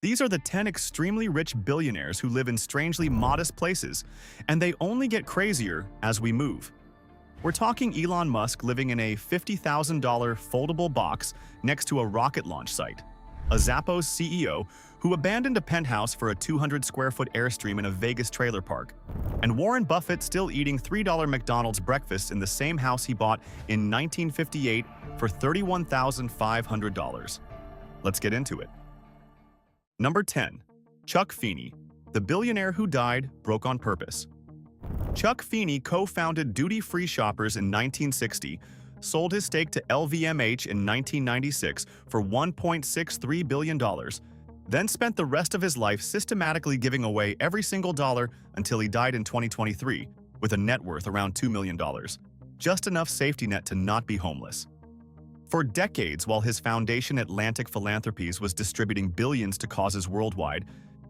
These are the 10 extremely rich billionaires who live in strangely modest places, and they only get crazier as we move. We're talking Elon Musk living in a $50,000 foldable box next to a rocket launch site, a Zappos CEO who abandoned a penthouse for a 200-square-foot Airstream in a Vegas trailer park, and Warren Buffett still eating $3 McDonald's breakfasts in the same house he bought in 1958 for $31,500. Let's get into it. Number 10. Chuck Feeney, the billionaire who died broke on purpose. Chuck Feeney co-founded Duty Free Shoppers in 1960, sold his stake to LVMH in 1996 for $1.63 billion, then spent the rest of his life systematically giving away every single dollar until he died in 2023 with a net worth around $2 million, just enough safety net to not be homeless. For decades, while his foundation Atlantic Philanthropies was distributing billions to causes worldwide,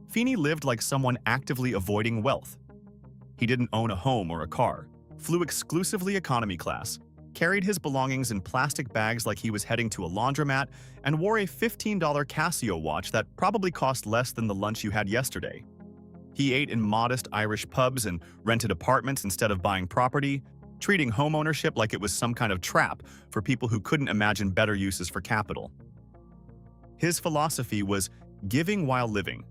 Feeney lived like someone actively avoiding wealth. He didn't own a home or a car, flew exclusively economy class, carried his belongings in plastic bags like he was heading to a laundromat, and wore a $15 Casio watch that probably cost less than the lunch you had yesterday. He ate in modest Irish pubs and rented apartments instead of buying property, treating homeownership like it was some kind of trap for people who couldn't imagine better uses for capital. His philosophy was giving while living,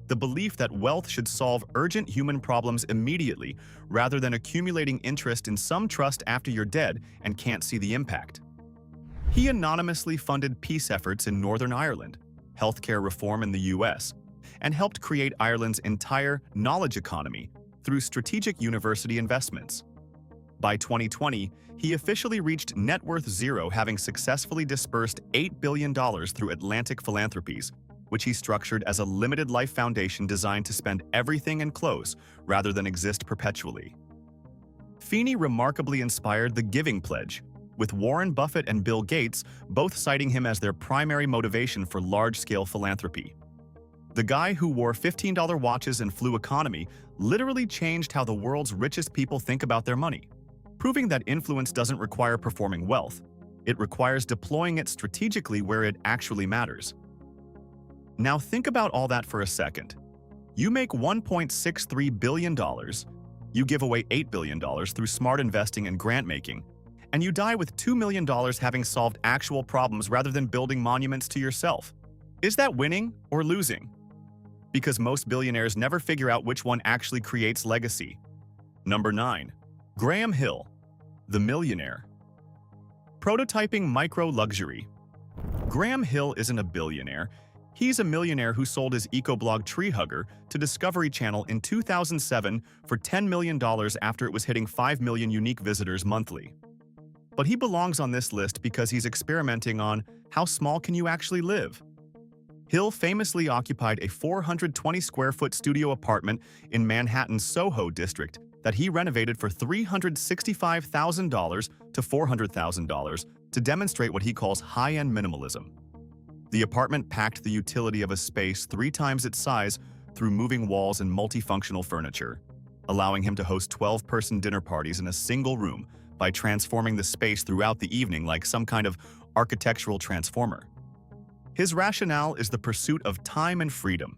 the belief that wealth should solve urgent human problems immediately rather than accumulating interest in some trust after you're dead and can't see the impact. He anonymously funded peace efforts in Northern Ireland, healthcare reform in the US, and helped create Ireland's entire knowledge economy through strategic university investments. By 2020, he officially reached net worth zero, having successfully dispersed $8 billion through Atlantic Philanthropies, which he structured as a limited life foundation designed to spend everything and close rather than exist perpetually. Feeney remarkably inspired the Giving Pledge, with Warren Buffett and Bill Gates both citing him as their primary motivation for large-scale philanthropy. The guy who wore $15 watches and flew economy literally changed how the world's richest people think about their money, proving that influence doesn't require performing wealth. It requires deploying it strategically where it actually matters. Now think about all that for a second. You make $1.63 billion, you give away $8 billion through smart investing and grant-making, and you die with $2 million having solved actual problems rather than building monuments to yourself. Is that winning or losing? Because most billionaires never figure out which one actually creates legacy. Number 9. Graham Hill, the millionaire. Prototyping micro-luxury. Graham Hill isn't a billionaire. He's a millionaire who sold his eco-blog Tree Hugger to Discovery Channel in 2007 for $10 million after it was hitting 5 million unique visitors monthly. But he belongs on this list because he's experimenting on how small can you actually live. Hill famously occupied a 420-square-foot studio apartment in Manhattan's Soho district that he renovated for $365,000 to $400,000 to demonstrate what he calls high-end minimalism. The apartment packed the utility of a space 3 times its size through moving walls and multifunctional furniture, allowing him to host 12-person dinner parties in a single room by transforming the space throughout the evening like some kind of architectural transformer. His rationale is the pursuit of time and freedom.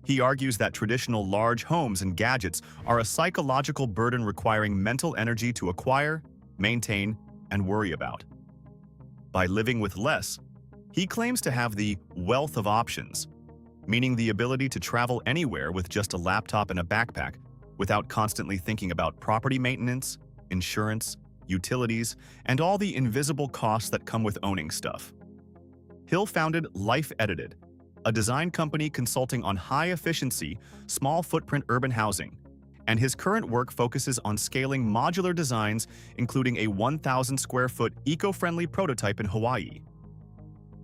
He argues that traditional large homes and gadgets are a psychological burden requiring mental energy to acquire, maintain, and worry about. By living with less, he claims to have the wealth of options, meaning the ability to travel anywhere with just a laptop and a backpack without constantly thinking about property maintenance, insurance, utilities, and all the invisible costs that come with owning stuff. Hill founded Life Edited, a design company consulting on high-efficiency, small-footprint urban housing, and his current work focuses on scaling modular designs, including a 1,000-square-foot eco-friendly prototype in Hawaii.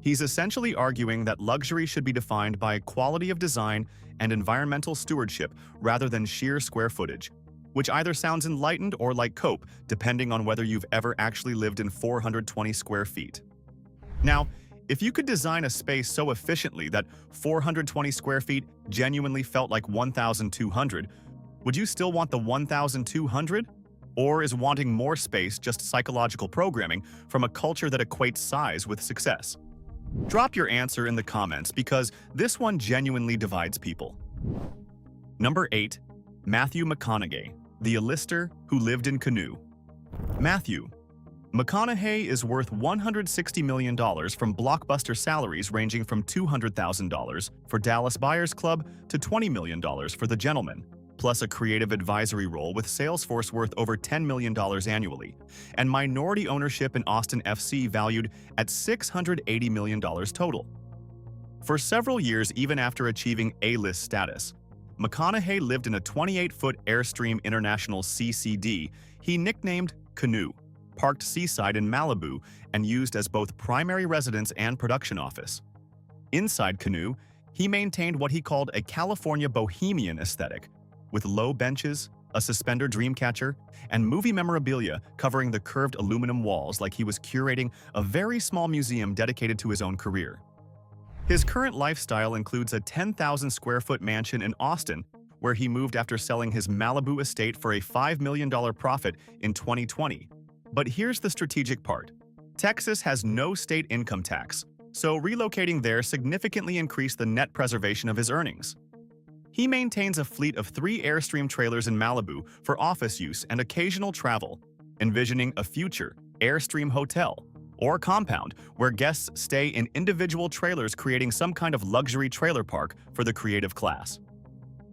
He's essentially arguing that luxury should be defined by quality of design and environmental stewardship rather than sheer square footage, which either sounds enlightened or like cope, depending on whether you've ever actually lived in 420 square feet. Now, if you could design a space so efficiently that 420 square feet genuinely felt like 1,200, would you still want the 1,200? Or is wanting more space just psychological programming from a culture that equates size with success? Drop your answer in the comments because this one genuinely divides people. Number 8. Matthew McConaughey, the Alistair who lived in canoe. Matthew McConaughey is worth $160 million from blockbuster salaries ranging from $200,000 for Dallas Buyers Club to $20 million for The Gentleman, plus a creative advisory role with Salesforce worth over $10 million annually, and minority ownership in Austin FC valued at $680 million total. For several years, even after achieving A-list status, McConaughey lived in a 28-foot Airstream International CCD he nicknamed Canoe, parked seaside in Malibu and used as both primary residence and production office. Inside Canoe, he maintained what he called a California bohemian aesthetic, with low benches, a suspender dreamcatcher, and movie memorabilia covering the curved aluminum walls like he was curating a very small museum dedicated to his own career. His current lifestyle includes a 10,000-square-foot mansion in Austin, where he moved after selling his Malibu estate for a $5 million profit in 2020. But here's the strategic part. Texas has no state income tax, so relocating there significantly increased the net preservation of his earnings. He maintains a fleet of 3 Airstream trailers in Malibu for office use and occasional travel, envisioning a future Airstream hotel or compound where guests stay in individual trailers, creating some kind of luxury trailer park for the creative class.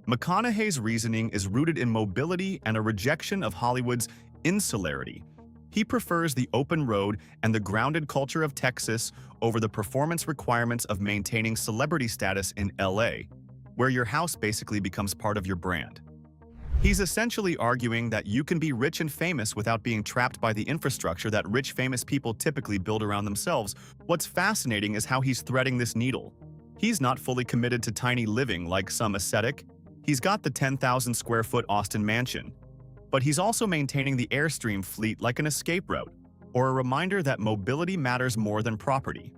McConaughey's reasoning is rooted in mobility and a rejection of Hollywood's insularity. He prefers the open road and the grounded culture of Texas over the performance requirements of maintaining celebrity status in LA, where your house basically becomes part of your brand. He's essentially arguing that you can be rich and famous without being trapped by the infrastructure that rich, famous people typically build around themselves. What's fascinating is how he's threading this needle. He's not fully committed to tiny living like some ascetic. He's got the 10,000-square-foot Austin mansion, but he's also maintaining the Airstream fleet like an escape route, or a reminder that mobility matters more than property.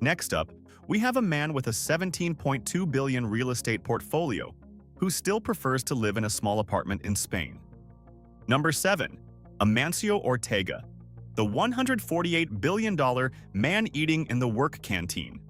Next up, we have a man with a $17.2 billion real estate portfolio who still prefers to live in a small apartment in Spain. Number 7. Amancio Ortega, the $148 billion man eating in the work canteen.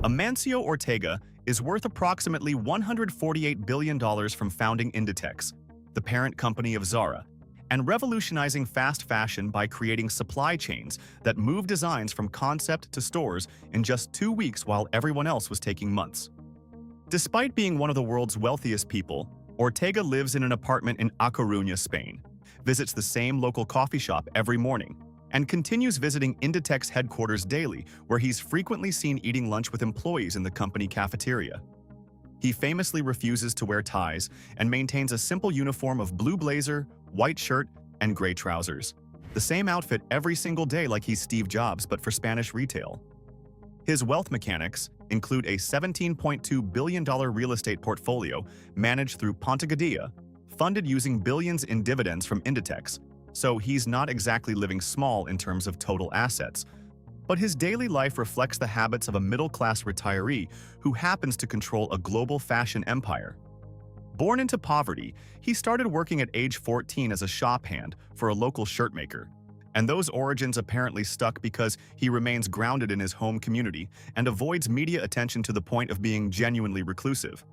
Amancio Ortega is worth approximately $148 billion from founding Inditex, the parent company of Zara, and revolutionizing fast fashion by creating supply chains that move designs from concept to stores in just 2 weeks while everyone else was taking months. Despite being one of the world's wealthiest people, Ortega lives in an apartment in A Coruña, Spain, visits the same local coffee shop every morning, and continues visiting Inditex headquarters daily, where he's frequently seen eating lunch with employees in the company cafeteria. He famously refuses to wear ties and maintains a simple uniform of blue blazer, white shirt, and gray trousers. The same outfit every single day, like he's Steve Jobs but for Spanish retail. His wealth mechanics include a $17.2 billion real estate portfolio managed through Ponte Gadea, funded using billions in dividends from Inditex, so he's not exactly living small in terms of total assets. But his daily life reflects the habits of a middle-class retiree who happens to control a global fashion empire. Born into poverty, he started working at age 14 as a shop hand for a local shirt maker. And those origins apparently stuck because he remains grounded in his home community and avoids media attention to the point of being genuinely reclusive.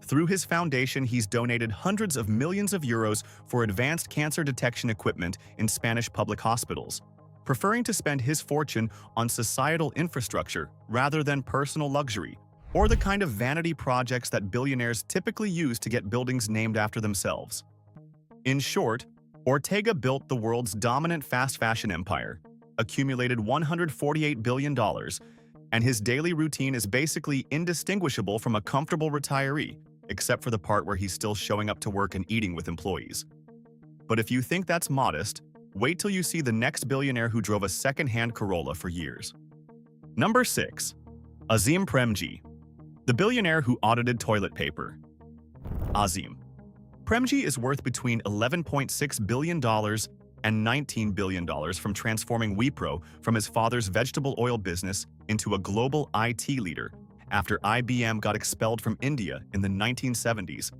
Through his foundation, he's donated hundreds of millions of euros for advanced cancer detection equipment in Spanish public hospitals, preferring to spend his fortune on societal infrastructure rather than personal luxury, or the kind of vanity projects that billionaires typically use to get buildings named after themselves. In short, Ortega built the world's dominant fast fashion empire, accumulated $148 billion, and his daily routine is basically indistinguishable from a comfortable retiree, except for the part where he's still showing up to work and eating with employees. But if you think that's modest, wait till you see the next billionaire who drove a second-hand Corolla for years. Number 6. Azim Premji, the billionaire who audited toilet paper. Azim Premji is worth between $11.6 billion and $19 billion from transforming Wipro from his father's vegetable oil business into a global IT leader after IBM got expelled from India in the 1970s,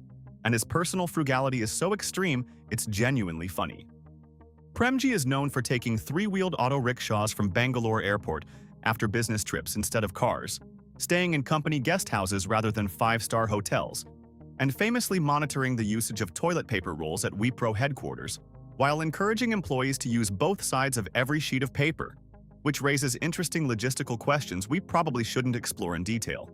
and his personal frugality is so extreme it's genuinely funny. Premji is known for taking 3-wheeled auto rickshaws from Bangalore Airport after business trips instead of cars, staying in company guest houses rather than five-star hotels, and famously monitoring the usage of toilet paper rolls at Wipro headquarters, while encouraging employees to use both sides of every sheet of paper, which raises interesting logistical questions we probably shouldn't explore in detail.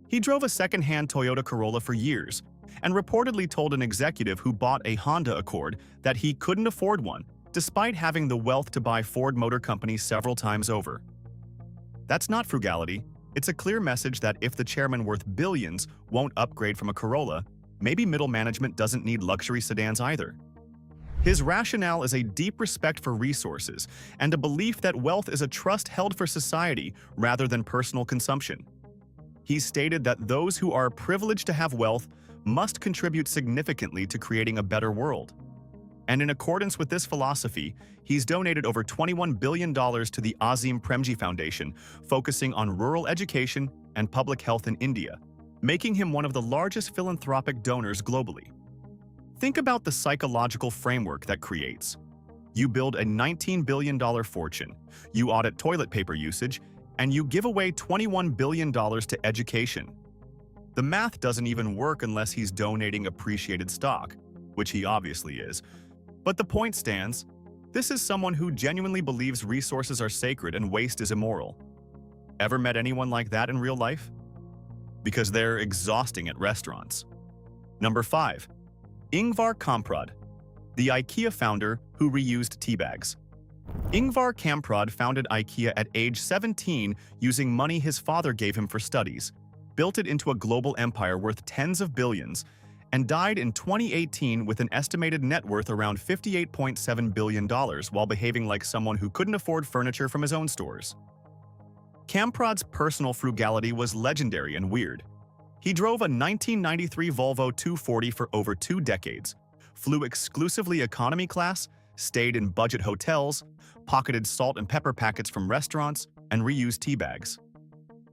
He drove a second-hand Toyota Corolla for years, and reportedly told an executive who bought a Honda Accord that he couldn't afford one, despite having the wealth to buy Ford Motor Company several times over. That's not frugality. It's a clear message that if the chairman worth billions won't upgrade from a Corolla, maybe middle management doesn't need luxury sedans either. His rationale is a deep respect for resources and a belief that wealth is a trust held for society rather than personal consumption. He stated that those who are privileged to have wealth must contribute significantly to creating a better world. And in accordance with this philosophy, he's donated over $21 billion to the Azim Premji Foundation, focusing on rural education and public health in India, making him one of the largest philanthropic donors globally. Think about the psychological framework that creates. You build a $19 billion fortune, you audit toilet paper usage, and you give away $21 billion to education. The math doesn't even work unless he's donating appreciated stock, which he obviously is. But the point stands. This is someone who genuinely believes resources are sacred and waste is immoral. Ever met anyone like that in real life? Because they're exhausting at restaurants. Number 5. Ingvar Kamprad, the IKEA founder who reused tea bags. Ingvar Kamprad founded IKEA at age 17 using money his father gave him for studies, built it into a global empire worth tens of billions, and died in 2018 with an estimated net worth around $58.7 billion while behaving like someone who couldn't afford furniture from his own stores. Kamprad's personal frugality was legendary and weird. He drove a 1993 Volvo 240 for over 2 decades, flew exclusively economy class, stayed in budget hotels, pocketed salt and pepper packets from restaurants, and reused tea bags.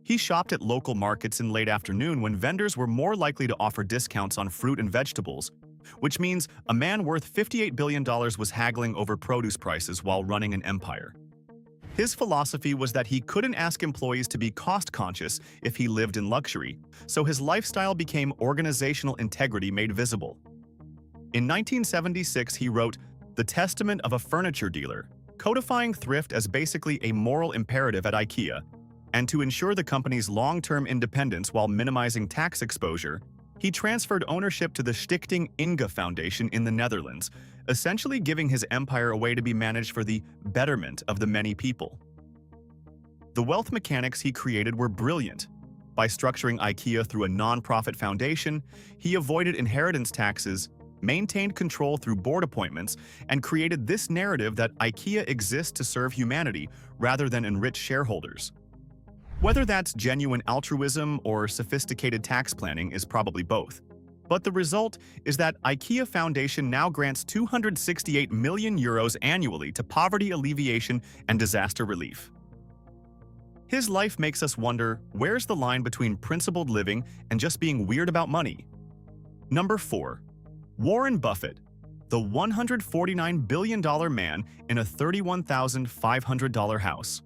He shopped at local markets in late afternoon when vendors were more likely to offer discounts on fruit and vegetables, which means a man worth $58 billion was haggling over produce prices while running an empire. His philosophy was that he couldn't ask employees to be cost-conscious if he lived in luxury, so his lifestyle became organizational integrity made visible. In 1976, he wrote The Testament of a Furniture Dealer, codifying thrift as basically a moral imperative at IKEA, and to ensure the company's long-term independence while minimizing tax exposure, he transferred ownership to the Stichting Inge Foundation in the Netherlands, essentially giving his empire away to be managed for the betterment of the many people. The wealth mechanics he created were brilliant. By structuring IKEA through a non-profit foundation, he avoided inheritance taxes, maintained control through board appointments, and created this narrative that IKEA exists to serve humanity rather than enrich shareholders. Whether that's genuine altruism or sophisticated tax planning is probably both. But the result is that IKEA Foundation now grants €268 million annually to poverty alleviation and disaster relief. His life makes us wonder, where's the line between principled living and just being weird about money? Number 4. Warren Buffett, the $149 billion man in a $31,500 house.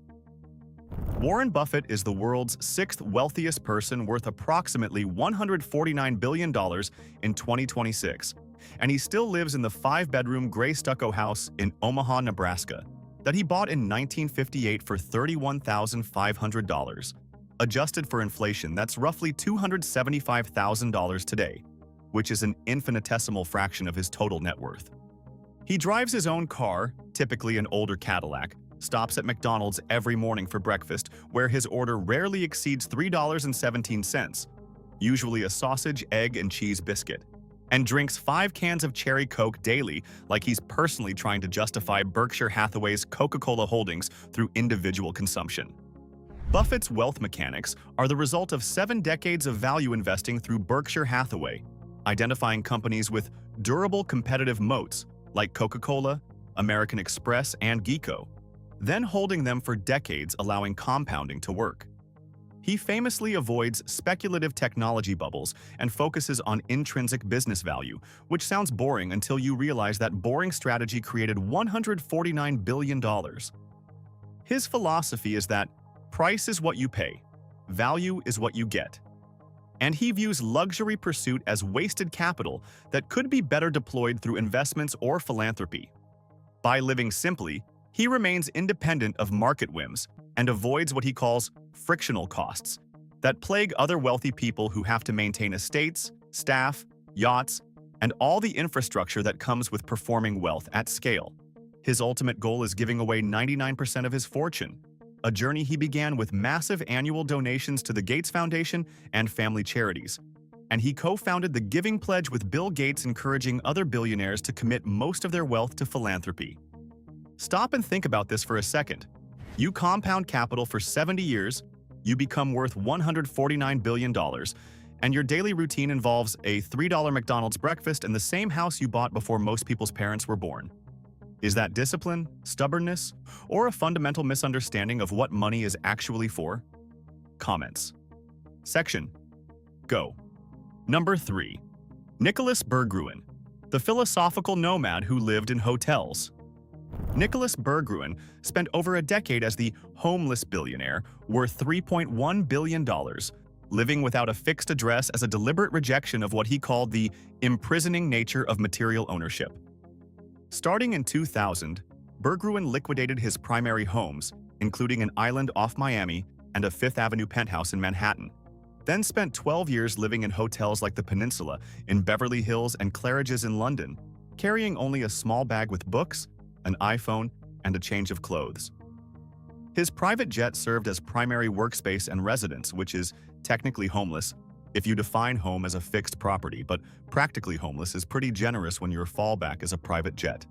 Warren Buffett is the world's 6th wealthiest person worth approximately $149 billion in 2026, and he still lives in the 5-bedroom gray stucco house in Omaha, Nebraska, that he bought in 1958 for $31,500. Adjusted for inflation, that's roughly $275,000 today, which is an infinitesimal fraction of his total net worth. He drives his own car, typically an older Cadillac, stops at McDonald's every morning for breakfast, where his order rarely exceeds $3.17, usually a sausage, egg, and cheese biscuit, and drinks 5 cans of cherry Coke daily like he's personally trying to justify Berkshire Hathaway's Coca-Cola holdings through individual consumption. Buffett's wealth mechanics are the result of 7 decades of value investing through Berkshire Hathaway, identifying companies with durable competitive moats like Coca-Cola, American Express, and Geico, then holding them for decades, allowing compounding to work. He famously avoids speculative technology bubbles and focuses on intrinsic business value, which sounds boring until you realize that boring strategy created $149 billion. His philosophy is that Price is what you pay. Value is what you get. And he views luxury pursuit as wasted capital that could be better deployed through investments or philanthropy. By living simply, he remains independent of market whims and avoids what he calls frictional costs that plague other wealthy people who have to maintain estates, staff, yachts, and all the infrastructure that comes with performing wealth at scale. His ultimate goal is giving away 99% of his fortune, a journey he began with massive annual donations to the Gates Foundation and family charities. And he co-founded the Giving Pledge with Bill Gates, encouraging other billionaires to commit most of their wealth to philanthropy. Stop and think about this for a second. You compound capital for 70 years, you become worth $149 billion, and your daily routine involves a $3 McDonald's breakfast and the same house you bought before most people's parents were born. Is that discipline, stubbornness, or a fundamental misunderstanding of what money is actually for? Comments. Section. Go. Number 3. Nicolas Berggruen, the philosophical nomad who lived in hotels. Nicolas Berggruen spent over a decade as the homeless billionaire worth $3.1 billion, living without a fixed address as a deliberate rejection of what he called the imprisoning nature of material ownership. Starting in 2000, Berggruen liquidated his primary homes, including an island off Miami and a Fifth Avenue penthouse in Manhattan, then spent 12 years living in hotels like the Peninsula in Beverly Hills and Claridge's in London, carrying only a small bag with books, an iPhone, and a change of clothes. His private jet served as primary workspace and residence, which is technically homeless if you define home as a fixed property, but practically homeless is pretty generous when your fallback is a private jet.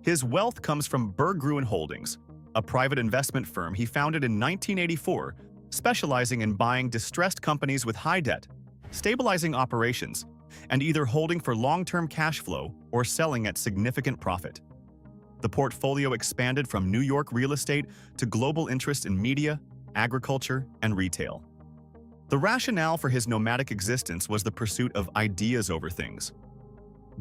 His wealth comes from Berggruen Holdings, a private investment firm he founded in 1984, specializing in buying distressed companies with high debt, stabilizing operations, and either holding for long-term cash flow or selling at significant profit. The portfolio expanded from New York real estate to global interest in media, agriculture, and retail. The rationale for his nomadic existence was the pursuit of ideas over things.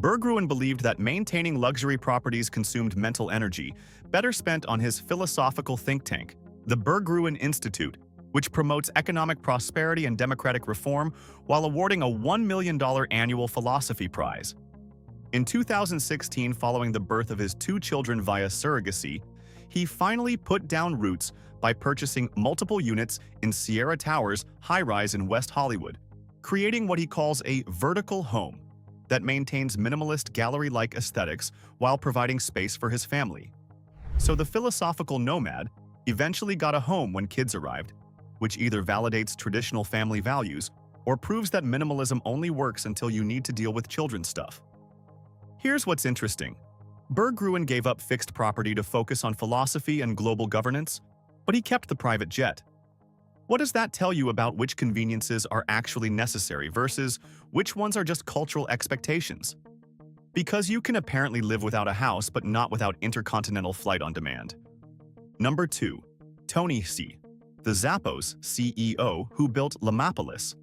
Berggruen believed that maintaining luxury properties consumed mental energy, better spent on his philosophical think tank, the Berggruen Institute, which promotes economic prosperity and democratic reform while awarding a $1 million annual philosophy prize. In 2016, following the birth of his 2 children via surrogacy, he finally put down roots by purchasing multiple units in Sierra Towers high-rise in West Hollywood, creating what he calls a vertical home that maintains minimalist gallery-like aesthetics while providing space for his family. So the philosophical nomad eventually got a home when kids arrived, which either validates traditional family values or proves that minimalism only works until you need to deal with children's stuff. Here's what's interesting. Berggruen gave up fixed property to focus on philosophy and global governance, but he kept the private jet. What does that tell you about which conveniences are actually necessary versus which ones are just cultural expectations? Because you can apparently live without a house but not without intercontinental flight on demand. Number 2. Tony Hsieh, the Zappos CEO who built Lamapolis.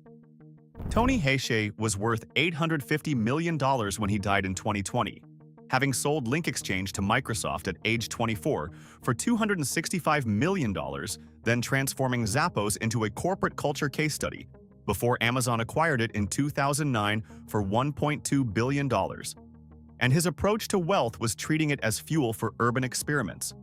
Tony Hsieh was worth $850 million when he died in 2020, having sold Link Exchange to Microsoft at age 24 for $265 million, then transforming Zappos into a corporate culture case study before Amazon acquired it in 2009 for $1.2 billion. And his approach to wealth was treating it as fuel for urban experiments.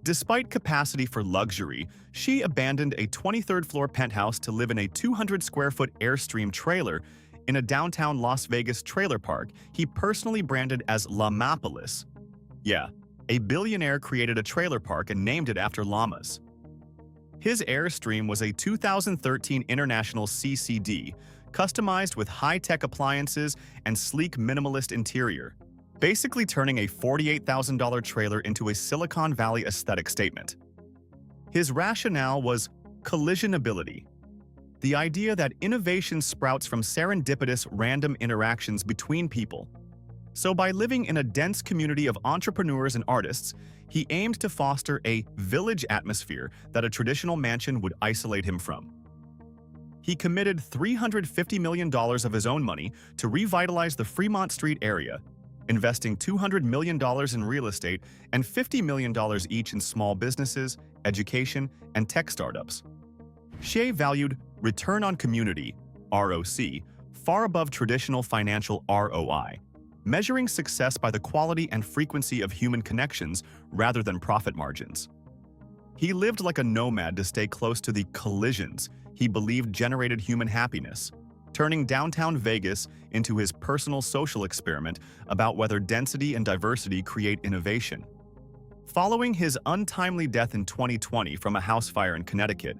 Despite capacity for luxury, she abandoned a 23rd floor penthouse to live in a 200-square-foot Airstream trailer in a downtown Las Vegas trailer park he personally branded as Lamapolis. Yeah, a billionaire created a trailer park and named it after llamas. His Airstream was a 2013 International CCD, customized with high-tech appliances and sleek minimalist interior, basically turning a $48,000 trailer into a Silicon Valley aesthetic statement. His rationale was collisionability, the idea that innovation sprouts from serendipitous random interactions between people. So by living in a dense community of entrepreneurs and artists, he aimed to foster a village atmosphere that a traditional mansion would isolate him from. He committed $350 million of his own money to revitalize the Fremont Street area, investing $200 million in real estate and $50 million each in small businesses, education, and tech startups. Hsieh valued return on community, ROC, far above traditional financial ROI, measuring success by the quality and frequency of human connections rather than profit margins. He lived like a nomad to stay close to the collisions he believed generated human happiness, turning downtown Vegas into his personal social experiment about whether density and diversity create innovation. Following his untimely death in 2020 from a house fire in Connecticut,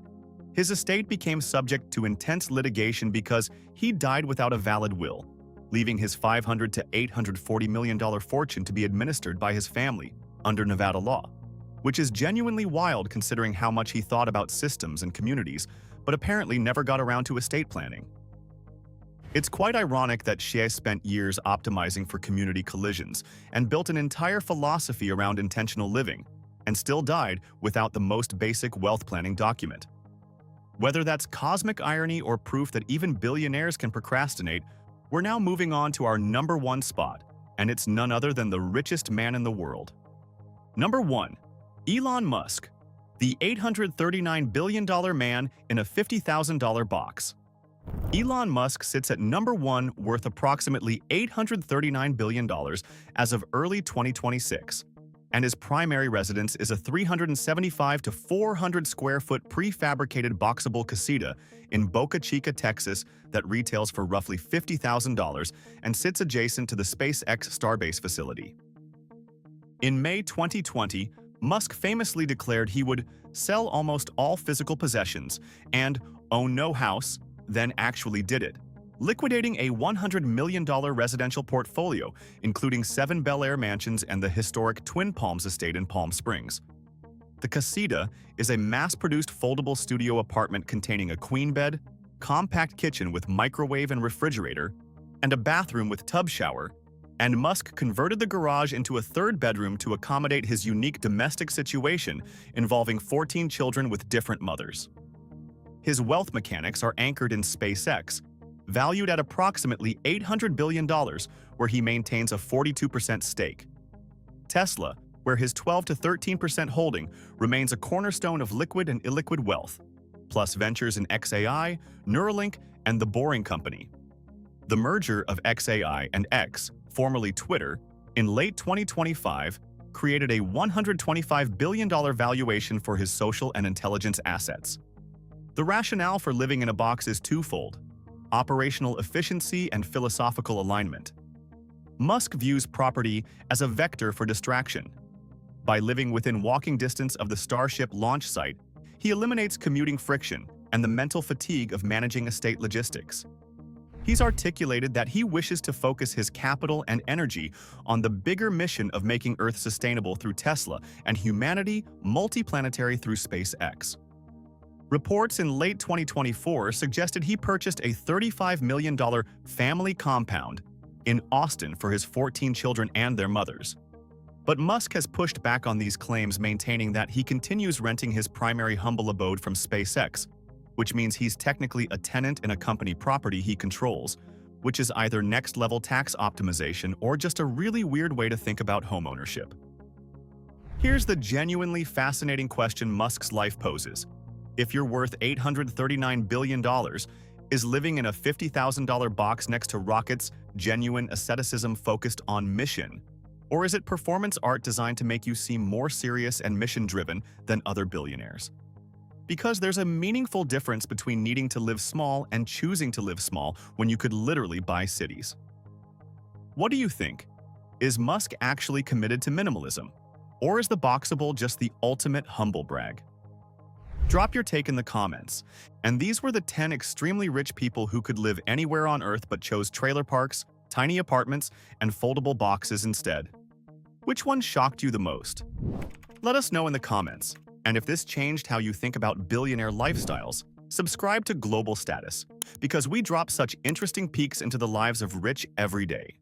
his estate became subject to intense litigation because he died without a valid will, leaving his $500 to $840 million fortune to be administered by his family under Nevada law, which is genuinely wild considering how much he thought about systems and communities, but apparently never got around to estate planning. It's quite ironic that Hsieh spent years optimizing for community collisions and built an entire philosophy around intentional living, and still died without the most basic wealth planning document. Whether that's cosmic irony or proof that even billionaires can procrastinate, we're now moving on to our number one spot, and it's none other than the richest man in the world. Number 1. Elon Musk, the $839 billion man in a $50,000 box. Elon Musk sits at number 1, worth approximately $839 billion as of early 2026, and his primary residence is a 375 to 400 square foot prefabricated Boxabl Casita in Boca Chica, Texas that retails for roughly $50,000 and sits adjacent to the SpaceX Starbase facility. In May 2020, Musk famously declared he would sell almost all physical possessions and own no house, then actually did it, liquidating a $100 million residential portfolio, including 7 Bel Air mansions and the historic Twin Palms estate in Palm Springs. The Casita is a mass-produced foldable studio apartment containing a queen bed, compact kitchen with microwave and refrigerator, and a bathroom with tub shower, and Musk converted the garage into a 3rd bedroom to accommodate his unique domestic situation involving 14 children with different mothers. His wealth mechanics are anchored in SpaceX, valued at approximately $800 billion, where he maintains a 42% stake. Tesla, where his 12 to 13% holding remains a cornerstone of liquid and illiquid wealth, plus ventures in XAI, Neuralink, and The Boring Company. The merger of XAI and X, formerly Twitter, in late 2025 created a $125 billion valuation for his social and intelligence assets. The rationale for living in a box is twofold: operational efficiency and philosophical alignment. Musk views property as a vector for distraction. By living within walking distance of the Starship launch site, he eliminates commuting friction and the mental fatigue of managing estate logistics. He's articulated that he wishes to focus his capital and energy on the bigger mission of making Earth sustainable through Tesla and humanity multi-planetary through SpaceX. Reports in late 2024 suggested he purchased a $35 million family compound in Austin for his 14 children and their mothers. But Musk has pushed back on these claims, maintaining that he continues renting his primary humble abode from SpaceX, which means he's technically a tenant in a company property he controls, which is either next-level tax optimization or just a really weird way to think about homeownership. Here's the genuinely fascinating question Musk's life poses. If you're worth $839 billion, is living in a $50,000 box next to rockets genuine asceticism focused on mission? Or is it performance art designed to make you seem more serious and mission-driven than other billionaires? Because there's a meaningful difference between needing to live small and choosing to live small when you could literally buy cities. What do you think? Is Musk actually committed to minimalism? Or is the Boxabl just the ultimate humble brag? Drop your take in the comments. And these were the 10 extremely rich people who could live anywhere on Earth but chose trailer parks, tiny apartments, and foldable boxes instead. Which one shocked you the most? Let us know in the comments. And if this changed how you think about billionaire lifestyles, subscribe to Global Status, because we drop such interesting peeks into the lives of rich every day.